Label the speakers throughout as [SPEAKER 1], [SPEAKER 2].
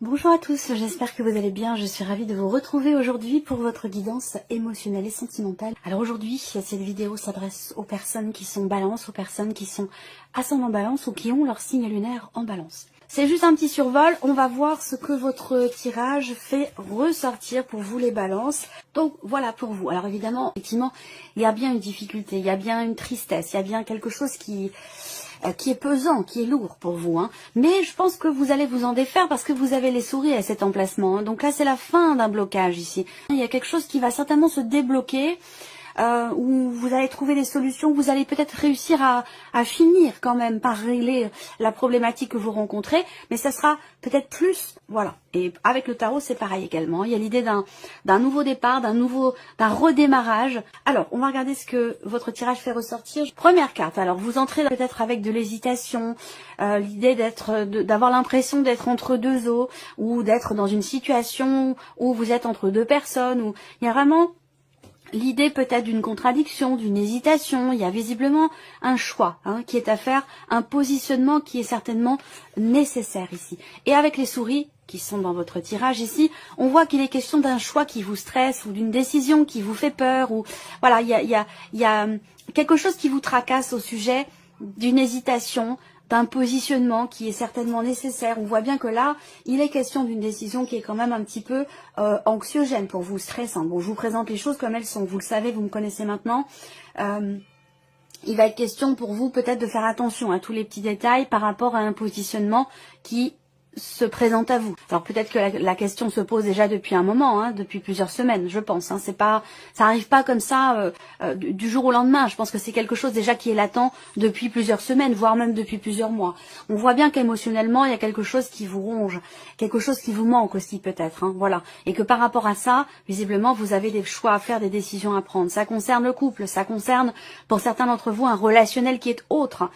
[SPEAKER 1] Bonjour à tous, j'espère que vous allez bien. Je suis ravie de vous retrouver aujourd'hui pour votre guidance émotionnelle et sentimentale. Alors aujourd'hui, cette vidéo s'adresse aux personnes qui sont balance, aux personnes qui sont ascendant balance ou qui ont leur signe lunaire en balance. C'est juste un petit survol, on va voir ce que votre tirage fait ressortir pour vous les balances. Donc voilà pour vous. Alors évidemment, effectivement, il y a bien une difficulté, il y a bien une tristesse, il y a bien quelque chose qui est pesant, qui est lourd pour vous. Mais je pense que vous allez vous en défaire parce que vous avez les souris à cet emplacement. Donc là, c'est la fin d'un blocage ici. Il y a quelque chose qui va certainement se débloquer. Où vous allez trouver des solutions, vous allez peut-être réussir à finir quand même par régler la problématique que vous rencontrez, mais ça sera peut-être plus, voilà. Et avec le tarot, c'est pareil également. Il y a l'idée d'un nouveau départ, d'un redémarrage. Alors, on va regarder ce que votre tirage fait ressortir. Première carte. Alors, vous entrez peut-être avec de l'hésitation, l'idée d'avoir l'impression d'être entre deux eaux, ou d'être dans une situation où vous êtes entre deux personnes, où il y a vraiment l'idée peut-être d'une contradiction, d'une hésitation. Il y a visiblement un choix qui est à faire, un positionnement qui est certainement nécessaire ici. Et avec les souris qui sont dans votre tirage ici, on voit qu'il est question d'un choix qui vous stresse ou d'une décision qui vous fait peur. Ou voilà, il y a quelque chose qui vous tracasse au sujet d'une hésitation, d'un positionnement qui est certainement nécessaire. On voit bien que là, il est question d'une décision qui est quand même un petit peu anxiogène pour vous, stressant. Bon, je vous présente les choses comme elles sont. Vous le savez, vous me connaissez maintenant. Il va être question pour vous peut-être de faire attention à tous les petits détails par rapport à un positionnement qui se présente à vous. Alors peut-être que la question se pose déjà depuis un moment, depuis plusieurs semaines, je pense. C'est pas, ça arrive pas comme ça du jour au lendemain. Je pense que c'est quelque chose déjà qui est latent depuis plusieurs semaines, voire même depuis plusieurs mois. On voit bien qu'émotionnellement il y a quelque chose qui vous ronge, quelque chose qui vous manque aussi peut-être. Voilà, et que par rapport à ça, visiblement vous avez des choix à faire, des décisions à prendre. Ça concerne le couple, ça concerne pour certains d'entre vous un relationnel qui est autre,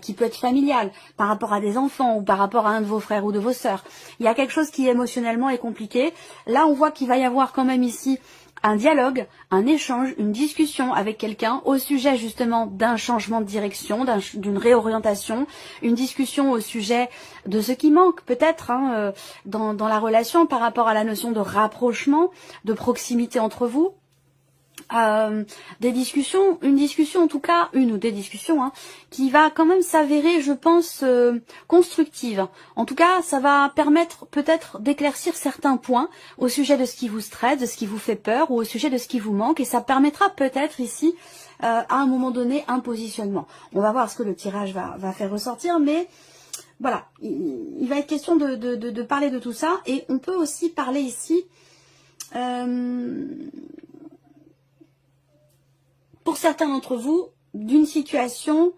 [SPEAKER 1] qui peut être familial, par rapport à des enfants ou par rapport à un de vos frères ou de vos sœurs. Il y a quelque chose qui émotionnellement est compliqué. Là, on voit qu'il va y avoir quand même ici un dialogue, un échange, une discussion avec quelqu'un au sujet justement d'un changement de direction, d'une réorientation, une discussion au sujet de ce qui manque peut-être dans la relation par rapport à la notion de rapprochement, de proximité entre vous. Des discussions, une discussion en tout cas, une ou des discussions qui va quand même s'avérer, je pense, constructive. En tout cas, ça va permettre peut-être d'éclaircir certains points au sujet de ce qui vous stresse, de ce qui vous fait peur ou au sujet de ce qui vous manque, et ça permettra peut-être ici, à un moment donné, un positionnement. On va voir ce que le tirage va faire ressortir, mais voilà, il va être question de parler de tout ça, et on peut aussi parler ici pour certains d'entre vous, d'une situation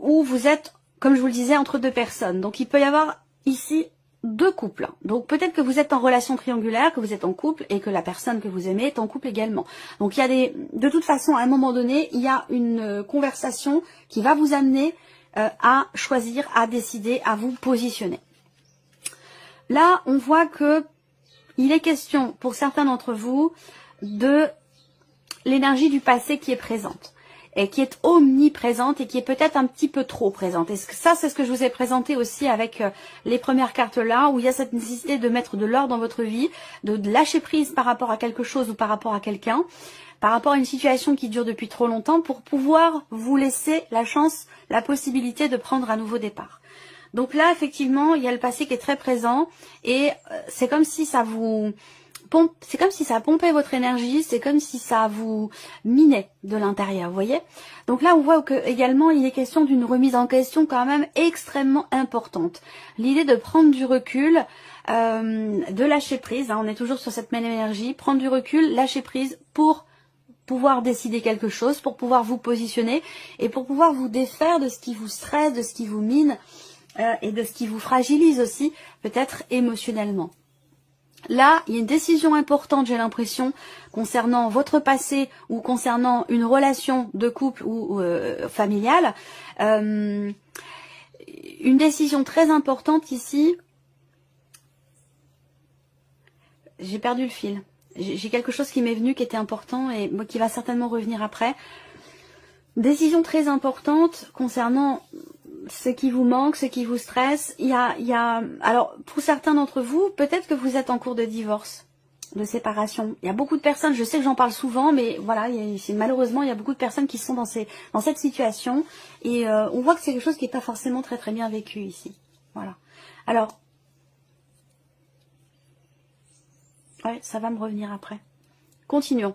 [SPEAKER 1] où vous êtes, comme je vous le disais, entre deux personnes. Donc il peut y avoir ici deux couples. Donc peut-être que vous êtes en relation triangulaire, que vous êtes en couple et que la personne que vous aimez est en couple également. Donc il y a de toute façon, à un moment donné, il y a une conversation qui va vous amener à choisir, à décider, à vous positionner. Là, on voit que il est question pour certains d'entre vous de l'énergie du passé qui est présente et qui est omniprésente et qui est peut-être un petit peu trop présente. Et ça, c'est ce que je vous ai présenté aussi avec les premières cartes là, où il y a cette nécessité de mettre de l'ordre dans votre vie, de lâcher prise par rapport à quelque chose ou par rapport à quelqu'un, par rapport à une situation qui dure depuis trop longtemps, pour pouvoir vous laisser la chance, la possibilité de prendre un nouveau départ. Donc là, effectivement, il y a le passé qui est très présent et c'est comme si ça vous... C'est comme si ça pompait votre énergie, c'est comme si ça vous minait de l'intérieur, vous voyez. Donc là, on voit que également, il est question d'une remise en question quand même extrêmement importante. L'idée de prendre du recul, de lâcher prise, on est toujours sur cette même énergie, prendre du recul, lâcher prise pour pouvoir décider quelque chose, pour pouvoir vous positionner et pour pouvoir vous défaire de ce qui vous stresse, de ce qui vous mine et de ce qui vous fragilise aussi, peut-être émotionnellement. Là, il y a une décision importante, j'ai l'impression, concernant votre passé ou concernant une relation de couple ou familiale. Une décision très importante ici. J'ai perdu le fil. J'ai quelque chose qui m'est venu qui était important et qui va certainement revenir après. Décision très importante concernant ce qui vous manque, ce qui vous stresse. Alors, pour certains d'entre vous, peut-être que vous êtes en cours de divorce, de séparation. Il y a beaucoup de personnes, je sais que j'en parle souvent, mais voilà, malheureusement, il y a beaucoup de personnes qui sont dans cette situation. Et on voit que c'est quelque chose qui n'est pas forcément très très bien vécu ici. Voilà. Alors, ouais, ça va me revenir après. Continuons.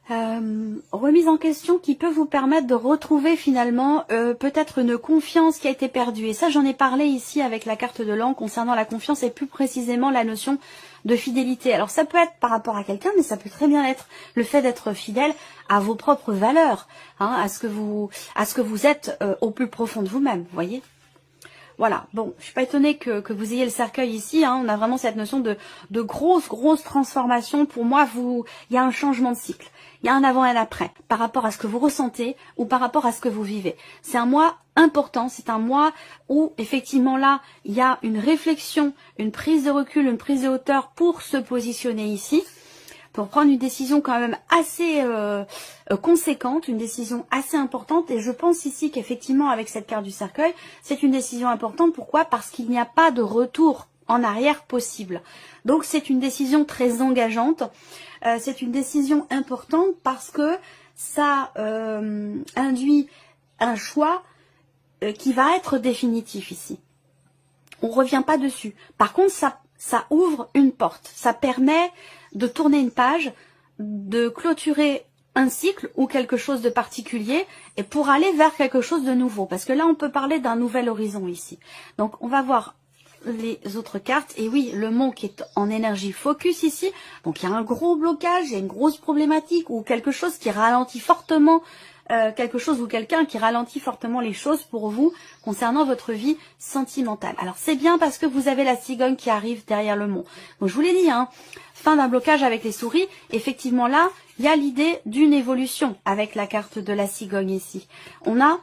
[SPEAKER 1] Remise en question qui peut vous permettre de retrouver finalement peut-être une confiance qui a été perdue. Et ça, j'en ai parlé ici avec la carte de l'an concernant la confiance et plus précisément la notion de fidélité. Alors ça peut être par rapport à quelqu'un, mais ça peut très bien être le fait d'être fidèle à vos propres valeurs, hein, à ce que vous êtes au plus profond de vous-même, vous voyez. Voilà, bon, je suis pas étonnée que vous ayez le cercueil ici, hein, on a vraiment cette notion de grosse transformation. Pour moi, il y a un changement de cycle, il y a un avant et un après, par rapport à ce que vous ressentez ou par rapport à ce que vous vivez. C'est un mois important, c'est un mois où, effectivement, là, il y a une réflexion, une prise de recul, une prise de hauteur pour se positionner ici, pour prendre une décision quand même assez conséquente, une décision assez importante. Et je pense ici qu'effectivement, avec cette carte du cercueil, c'est une décision importante. Pourquoi? Parce qu'il n'y a pas de retour en arrière possible. Donc c'est une décision très engageante. C'est une décision importante parce que ça induit un choix qui va être définitif ici. On ne revient pas dessus. Par contre, ça ouvre une porte. Ça permet de tourner une page, de clôturer un cycle ou quelque chose de particulier et pour aller vers quelque chose de nouveau. Parce que là, on peut parler d'un nouvel horizon ici. Donc, on va voir les autres cartes. Et oui, le mont qui est en énergie focus ici. Donc, il y a un gros blocage, il y a une grosse problématique ou quelque chose qui ralentit fortement quelque chose ou quelqu'un qui ralentit fortement les choses pour vous concernant votre vie sentimentale. Alors c'est bien parce que vous avez la cigogne qui arrive derrière le mont. Donc je vous l'ai dit, hein, fin d'un blocage avec les souris. Effectivement là, il y a l'idée d'une évolution avec la carte de la cigogne ici. On a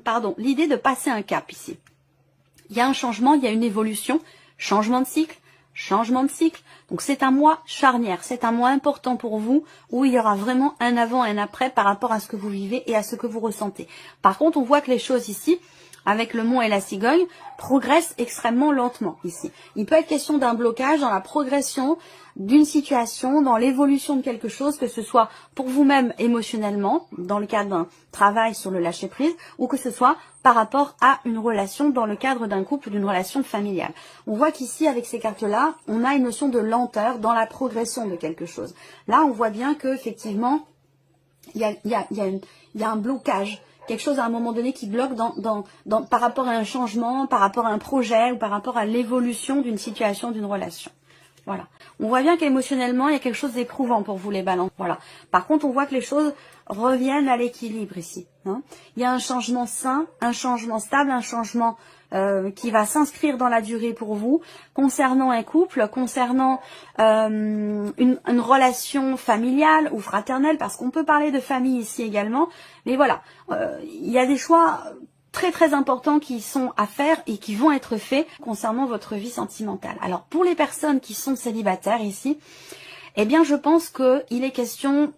[SPEAKER 1] pardon, l'idée de passer un cap ici. Il y a un changement, il y a une évolution, changement de cycle. Changement de cycle. Donc c'est un mois charnière, c'est un mois important pour vous où il y aura vraiment un avant et un après par rapport à ce que vous vivez et à ce que vous ressentez. Par contre, on voit que les choses ici, avec le mont et la cigogne, progressent extrêmement lentement ici. Il peut être question d'un blocage dans la progression d'une situation, dans l'évolution de quelque chose, que ce soit pour vous-même émotionnellement, dans le cadre d'un travail sur le lâcher-prise, ou que ce soit par rapport à une relation dans le cadre d'un couple ou d'une relation familiale. On voit qu'ici, avec ces cartes-là, on a une notion de lenteur dans la progression de quelque chose. Là, on voit bien qu'effectivement, il y a un blocage, quelque chose à un moment donné qui bloque par rapport à un changement, par rapport à un projet ou par rapport à l'évolution d'une situation, d'une relation. Voilà. On voit bien qu'émotionnellement, il y a quelque chose d'éprouvant pour vous les balances. Voilà. Par contre, on voit que les choses reviennent à l'équilibre ici. Hein. Il y a un changement sain, un changement stable, un changement qui va s'inscrire dans la durée pour vous, concernant un couple, concernant une relation familiale ou fraternelle, parce qu'on peut parler de famille ici également. Mais voilà, il y a des choix très importants qui sont à faire et qui vont être faits concernant votre vie sentimentale. Alors pour les personnes qui sont célibataires ici, eh bien je pense qu'il est question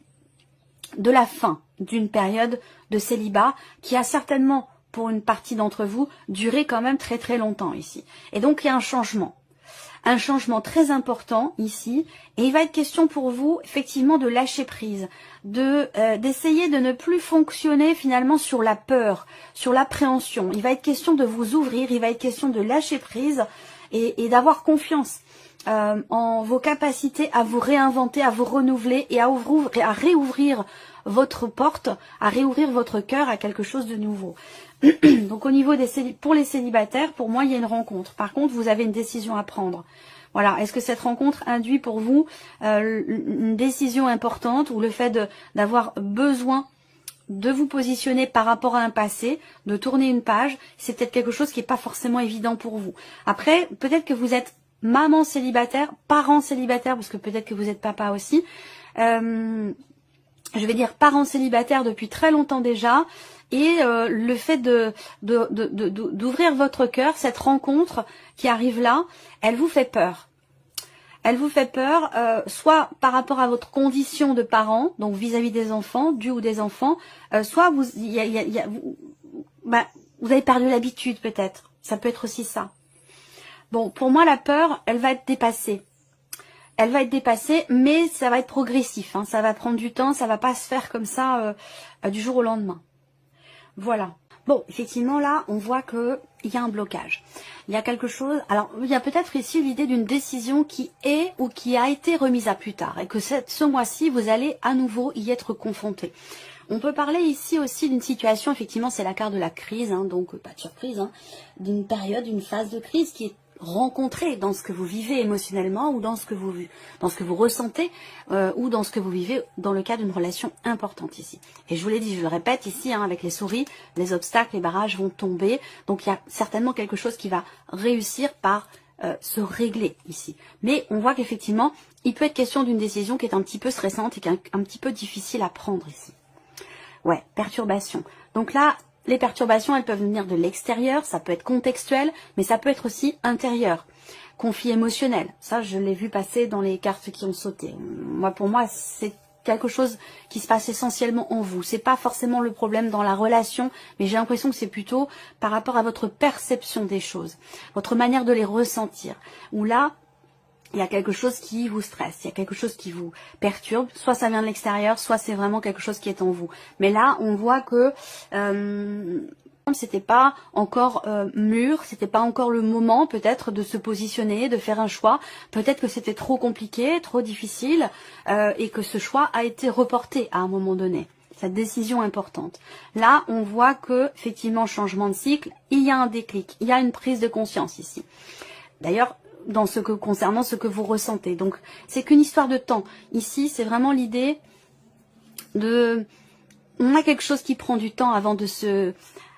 [SPEAKER 1] de la fin d'une période de célibat qui a certainement, pour une partie d'entre vous, duré quand même très longtemps ici. Et donc il y a un changement très important ici, et il va être question pour vous effectivement de lâcher prise, d'essayer de ne plus fonctionner finalement sur la peur, sur l'appréhension. Il va être question de vous ouvrir, il va être question de lâcher prise et d'avoir confiance en vos capacités à vous réinventer, à vous renouveler et à réouvrir votre porte, à réouvrir votre cœur à quelque chose de nouveau. Donc au niveau pour les célibataires, pour moi il y a une rencontre. Par contre, vous avez une décision à prendre. Voilà, est-ce que cette rencontre induit pour vous une décision importante ou le fait d'avoir besoin de vous positionner par rapport à un passé, de tourner une page, c'est peut-être quelque chose qui n'est pas forcément évident pour vous. Après, peut-être que vous êtes maman célibataire, parent célibataire, parce que peut-être que vous êtes papa aussi. Je vais dire parents célibataires depuis très longtemps déjà, et le fait d'ouvrir votre cœur, cette rencontre qui arrive là, elle vous fait peur. Elle vous fait peur, soit par rapport à votre condition de parent, donc vis-à-vis des enfants, du ou des enfants, soit vous avez perdu l'habitude peut-être. Ça peut être aussi ça. Bon, pour moi, la peur, elle va être dépassée. Elle va être dépassée, mais ça va être progressif. Hein. Ça va prendre du temps, ça va pas se faire comme ça du jour au lendemain. Voilà. Bon, effectivement, là, on voit que il y a un blocage. Il y a quelque chose... Alors, il y a peut-être ici l'idée d'une décision qui est ou qui a été remise à plus tard. Et que ce mois-ci, vous allez à nouveau y être confronté. On peut parler ici aussi d'une situation, effectivement, c'est la carte de la crise, hein, donc pas de surprise, hein, d'une période, une phase de crise qui est rencontrée dans ce que vous vivez émotionnellement ou dans ce que vous ressentez ou dans ce que vous vivez dans le cas d'une relation importante ici. Et je vous l'ai dit, je le répète ici, hein, avec les souris, les obstacles, les barrages vont tomber. Donc il y a certainement quelque chose qui va réussir par se régler ici. Mais on voit qu'effectivement, il peut être question d'une décision qui est un petit peu stressante et qui est un petit peu difficile à prendre ici. Ouais, perturbation. Donc là, les perturbations, elles peuvent venir de l'extérieur, ça peut être contextuel, mais ça peut être aussi intérieur. Conflit émotionnel, ça je l'ai vu passer dans les cartes qui ont sauté. Pour moi, c'est quelque chose qui se passe essentiellement en vous. C'est pas forcément le problème dans la relation, mais j'ai l'impression que c'est plutôt par rapport à votre perception des choses, votre manière de les ressentir. Où là, il y a quelque chose qui vous stresse, il y a quelque chose qui vous perturbe, soit ça vient de l'extérieur, soit c'est vraiment quelque chose qui est en vous. Mais là, on voit que c'était pas encore mûr, c'était pas encore le moment peut-être de se positionner, de faire un choix. Peut-être que c'était trop compliqué, trop difficile, et que ce choix a été reporté à un moment donné. Cette décision importante. Là, on voit que effectivement, changement de cycle, il y a un déclic, il y a une prise de conscience ici. D'ailleurs, concernant ce que vous ressentez. Donc, c'est qu'une histoire de temps. Ici, c'est vraiment l'idée de... On a quelque chose qui prend du temps avant de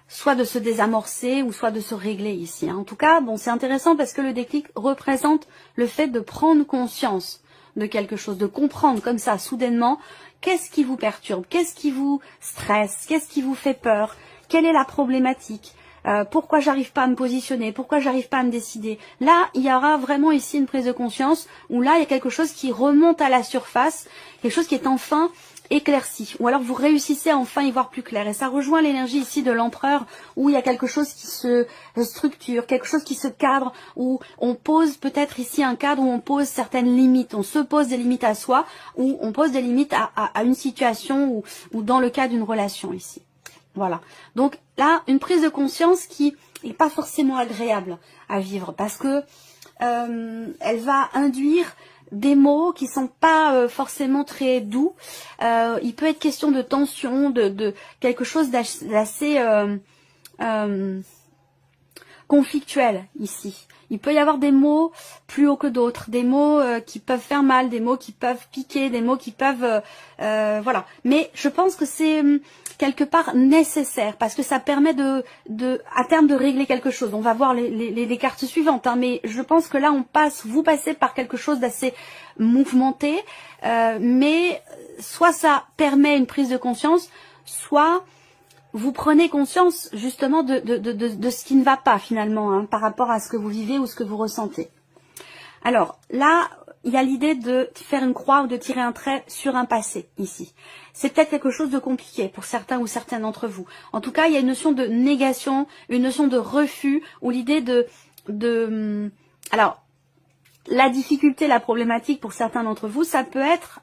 [SPEAKER 1] soit de se désamorcer ou soit de se régler ici. En tout cas, bon, c'est intéressant parce que le déclic représente le fait de prendre conscience de quelque chose, de comprendre comme ça, soudainement, qu'est-ce qui vous perturbe, qu'est-ce qui vous stresse, qu'est-ce qui vous fait peur, quelle est la problématique. Pourquoi j'arrive pas à me positionner, pourquoi j'arrive pas à me décider. Là, il y aura vraiment ici une prise de conscience où là, il y a quelque chose qui remonte à la surface, quelque chose qui est enfin éclairci. Ou alors vous réussissez à enfin y voir plus clair. Et ça rejoint l'énergie ici de l'empereur où il y a quelque chose qui se structure, quelque chose qui se cadre, où on pose peut-être ici un cadre où on pose certaines limites. On se pose des limites à soi, ou on pose des limites à une situation ou dans le cas d'une relation ici. Voilà. Donc là, une prise de conscience qui n'est pas forcément agréable à vivre parce que elle va induire des mots qui sont pas forcément très doux. Il peut être question de tension, de quelque chose d'assez conflictuel ici. Il peut y avoir des mots plus hauts que d'autres, des mots qui peuvent faire mal, des mots qui peuvent piquer, des mots qui peuvent... voilà. Mais je pense que c'est quelque part nécessaire parce que ça permet à terme de régler quelque chose. On va voir les cartes suivantes, hein, mais je pense que là, vous passez par quelque chose d'assez mouvementé, mais soit ça permet une prise de conscience, soit... vous prenez conscience justement de ce qui ne va pas finalement hein, par rapport à ce que vous vivez ou ce que vous ressentez. Alors là, il y a l'idée de faire une croix ou de tirer un trait sur un passé ici. C'est peut-être quelque chose de compliqué pour certains ou certaines d'entre vous. En tout cas, il y a une notion de négation, une notion de refus ou l'idée alors, la difficulté, la problématique pour certains d'entre vous, ça peut être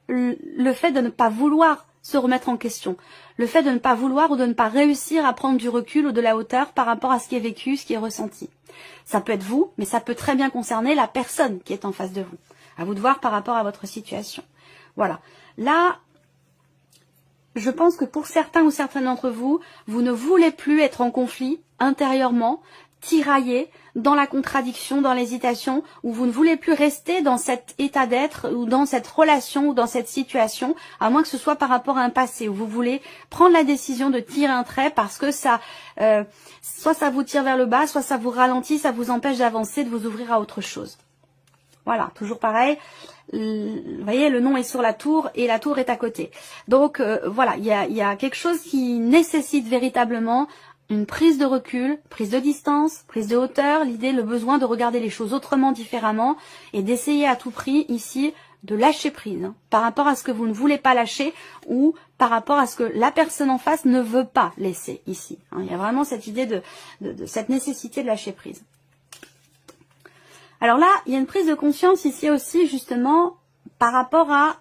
[SPEAKER 1] le fait de ne pas vouloir se remettre en question. Le fait de ne pas vouloir ou de ne pas réussir à prendre du recul ou de la hauteur par rapport à ce qui est vécu, ce qui est ressenti. Ça peut être vous, mais ça peut très bien concerner la personne qui est en face de vous. À vous de voir par rapport à votre situation. Voilà. Là, je pense que pour certains ou certaines d'entre vous, vous ne voulez plus être en conflit intérieurement, tiraillé, dans la contradiction, dans l'hésitation, où vous ne voulez plus rester dans cet état d'être, ou dans cette relation, ou dans cette situation, à moins que ce soit par rapport à un passé, où vous voulez prendre la décision de tirer un trait parce que ça, soit ça vous tire vers le bas, soit ça vous ralentit, ça vous empêche d'avancer, de vous ouvrir à autre chose. Voilà, toujours pareil. Vous voyez, le nom est sur la tour et la tour est à côté. Donc voilà, il y a quelque chose qui nécessite véritablement une prise de recul, prise de distance, prise de hauteur, l'idée, le besoin de regarder les choses autrement, différemment, et d'essayer à tout prix, ici, de lâcher prise, hein, par rapport à ce que vous ne voulez pas lâcher ou par rapport à ce que la personne en face ne veut pas laisser ici. Hein. Il y a vraiment cette idée de cette nécessité de lâcher prise. Alors là, il y a une prise de conscience ici aussi, justement, par rapport à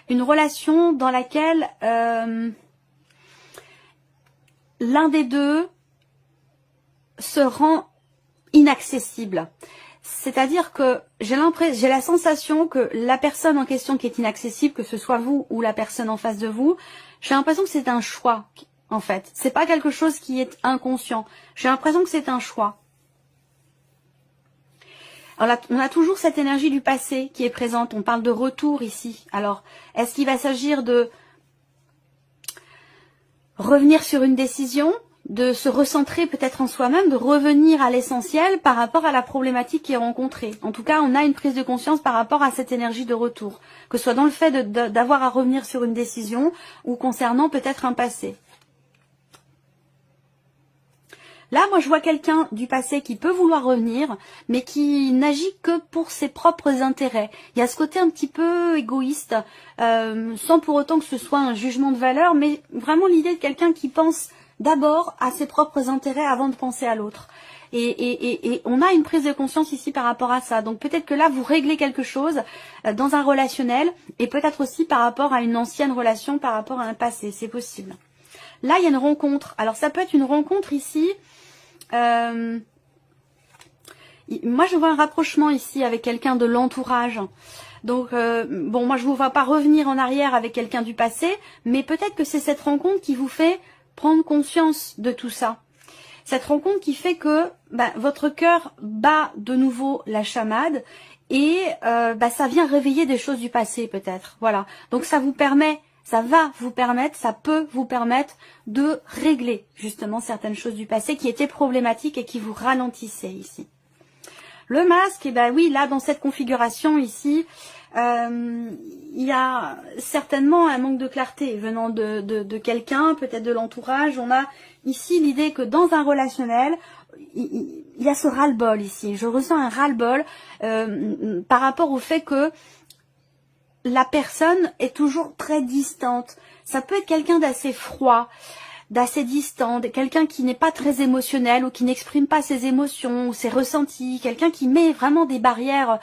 [SPEAKER 1] une relation dans laquelle l'un des deux se rend inaccessible. C'est-à-dire que j'ai la sensation que la personne en question qui est inaccessible, que ce soit vous ou la personne en face de vous, j'ai l'impression que c'est un choix, en fait. C'est pas quelque chose qui est inconscient. J'ai l'impression que c'est un choix. Alors là, on a toujours cette énergie du passé qui est présente. On parle de retour ici. Alors, est-ce qu'il va s'agir de revenir sur une décision, de se recentrer peut-être en soi-même, de revenir à l'essentiel par rapport à la problématique qui est rencontrée. En tout cas, on a une prise de conscience par rapport à cette énergie de retour, que ce soit dans le fait d'avoir à revenir sur une décision ou concernant peut-être un passé. Là, moi, je vois quelqu'un du passé qui peut vouloir revenir, mais qui n'agit que pour ses propres intérêts. Il y a ce côté un petit peu égoïste, sans pour autant que ce soit un jugement de valeur, mais vraiment l'idée de quelqu'un qui pense d'abord à ses propres intérêts avant de penser à l'autre. Et on a une prise de conscience ici par rapport à ça. Donc peut-être que là, vous réglez quelque chose dans un relationnel, et peut-être aussi par rapport à une ancienne relation, par rapport à un passé. C'est possible. Là, il y a une rencontre. Alors ça peut être une rencontre ici. Moi, je vois un rapprochement ici avec quelqu'un de l'entourage. Donc, bon, moi, je ne vous vois pas revenir en arrière avec quelqu'un du passé, mais peut-être que c'est cette rencontre qui vous fait prendre conscience de tout ça. Cette rencontre qui fait que votre cœur bat de nouveau la chamade et ça vient réveiller des choses du passé peut-être. Voilà. Donc, ça vous permet... Ça va vous permettre, ça peut vous permettre de régler justement certaines choses du passé qui étaient problématiques et qui vous ralentissaient ici. Le masque, et oui, là dans cette configuration ici, il y a certainement un manque de clarté venant de quelqu'un, peut-être de l'entourage. On a ici l'idée que dans un relationnel, il y a ce ras-le-bol ici. Je ressens un ras-le-bol par rapport au fait que la personne est toujours très distante. Ça peut être quelqu'un d'assez froid, d'assez distant, quelqu'un qui n'est pas très émotionnel ou qui n'exprime pas ses émotions ou ses ressentis, quelqu'un qui met vraiment des barrières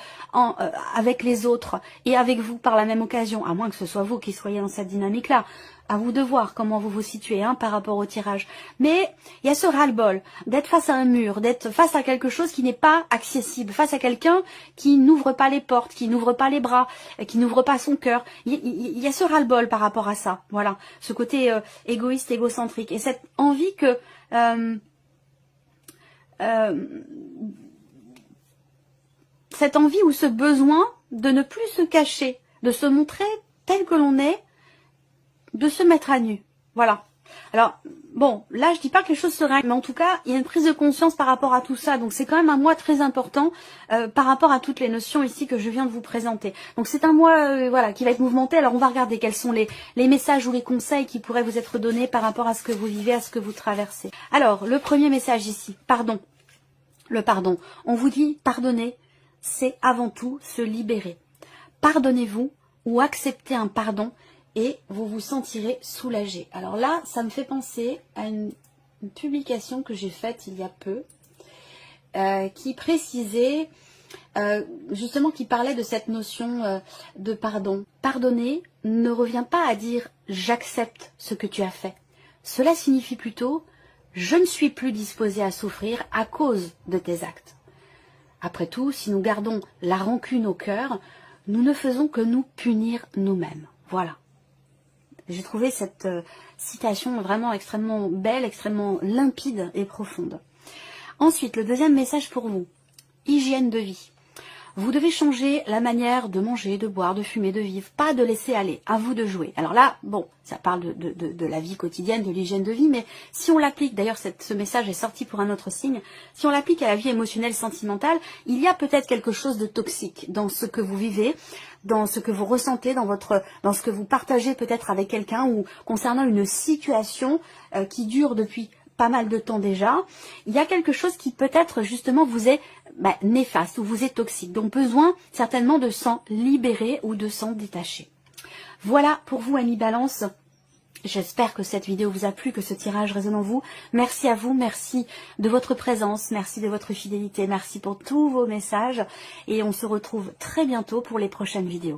[SPEAKER 1] avec les autres et avec vous par la même occasion, à moins que ce soit vous qui soyez dans cette dynamique-là. À vous de voir comment vous vous situez par rapport au tirage. Mais il y a ce ras-le-bol d'être face à un mur, d'être face à quelque chose qui n'est pas accessible, face à quelqu'un qui n'ouvre pas les portes, qui n'ouvre pas les bras, qui n'ouvre pas son cœur. Il y a ce ras-le-bol par rapport à ça. Voilà, ce côté égoïste, égocentrique. Et cette envie que... cette envie ou ce besoin de ne plus se cacher, de se montrer tel que l'on est, de se mettre à nu. Voilà. Alors, bon, là, je dis pas que les choses se règlent, mais en tout cas, il y a une prise de conscience par rapport à tout ça. Donc, c'est quand même un mois très important par rapport à toutes les notions ici que je viens de vous présenter. Donc, c'est un mois voilà, qui va être mouvementé. Alors, on va regarder quels sont les messages ou les conseils qui pourraient vous être donnés par rapport à ce que vous vivez, à ce que vous traversez. Alors, le premier message ici, pardon. Le pardon. On vous dit pardonner, c'est avant tout se libérer. Pardonnez-vous ou acceptez un pardon et vous vous sentirez soulagé. Alors là, ça me fait penser à une publication que j'ai faite il y a peu, qui précisait, justement, qui parlait de cette notion de pardon. Pardonner ne revient pas à dire « j'accepte ce que tu as fait ». Cela signifie plutôt « je ne suis plus disposé à souffrir à cause de tes actes ». Après tout, si nous gardons la rancune au cœur, nous ne faisons que nous punir nous-mêmes. Voilà. J'ai trouvé cette citation vraiment extrêmement belle, extrêmement limpide et profonde. Ensuite, le deuxième message pour vous. Hygiène de vie. Vous devez changer la manière de manger, de boire, de fumer, de vivre, pas de laisser aller, à vous de jouer. Alors là, bon, ça parle de la vie quotidienne, de l'hygiène de vie, mais si on l'applique, d'ailleurs ce message est sorti pour un autre signe, si on l'applique à la vie émotionnelle, sentimentale, il y a peut-être quelque chose de toxique dans ce que vous vivez, dans ce que vous ressentez, dans ce que vous partagez peut-être avec quelqu'un ou concernant une situation qui dure depuis pas mal de temps déjà. Il y a quelque chose qui peut-être justement vous est néfaste, où vous êtes toxique. Donc besoin certainement de s'en libérer ou de s'en détacher. Voilà pour vous, amis Balance. J'espère que cette vidéo vous a plu, que ce tirage résonne en vous. Merci à vous, merci de votre présence, merci de votre fidélité, merci pour tous vos messages. Et on se retrouve très bientôt pour les prochaines vidéos.